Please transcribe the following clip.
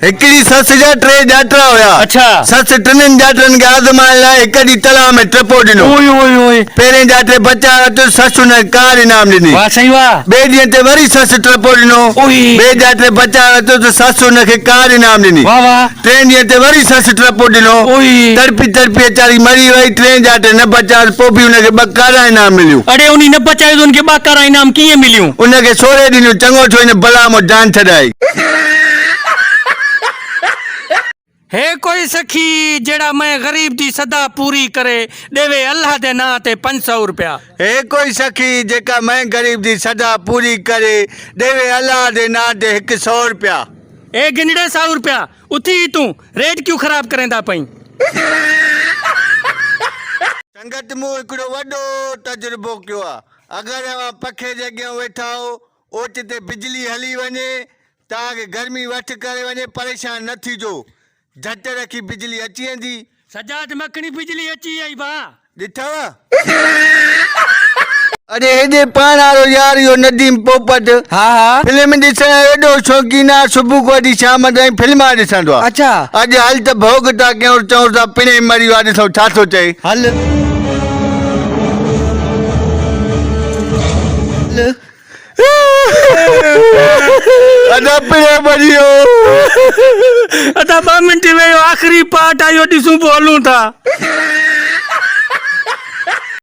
हिकड़ी सस जा 3 जात्रा होया। अच्छा। सस 3 जात्रन के आजमाइण लाइ हिकड़ी तलाव में टपो ॾिनो। ओए ओए ओए। पहिरें जात्रे बचा तो सस हुन कार इनाम ॾिनी। वाह सही वाह। ॿिए ॾींहं ते वरी सस टपो ॾिनो। ओए। ॿिए जात्रे बचा तो सस हुनखे कार इनाम ॾिनी। वाह वाह। 3 ॾींहं ते वरी सस टपो ॾिनो। ओए। तड़पी तड़पी वीचारी मरी वई। 3 जात्रे न बचा पोइ बि हुनखे 2 कारा इनाम मिलियूं। अरे उन्हीं न बचायो तो उनके 2 कारा इनाम कीअं मिलियूं? उनखे 16 ॾिनियूं। चङो थियो हिन बला मां जान छॾाई। है कोई सखी जेड़ा मैं गरीब दी सदा पूरी करे देवे अल्लाह दे नाम ते 500 रुपया। हे कोई सखी जेका मैं गरीब दी सदा पूरी करे देवे अल्लाह दे नाम ते 100 रुपया। ए गिनड़े 100 रुपया उथी तू रेट क्यों खराब करेंदा पई? संगत मूं हिकिड़ो वॾो तजुर्बो कयो आहे। अगरि अवां पखे जे अॻियां वेठा हो ओच ते बिजली हली वञे तव्हांखे गर्मी वठ करे वञे परेशान न थीजो। झट रखी बिजली अची वेंदी। सजाद मखणी बिजली अची आई बा ॾिठव? अरे हेॾे पाण वारो यार इहो नदीम पोपट हाँ हाँ फिल्म ॾिसण एॾो शौक़ीन आहे। सुबुह खां वठी शाम ताईं फिल्मा ॾिसंदो आहे। अच्छा अॼु हल त भोग था कयूं चऊं था पिणे मरी वियो आहे। ॾिसो छा थो चए। हल अदा पिणे मरी वियो। अदा 2 मिनट में आखिरी पार्ट आयो ॾिसूं पोइ हलूं था।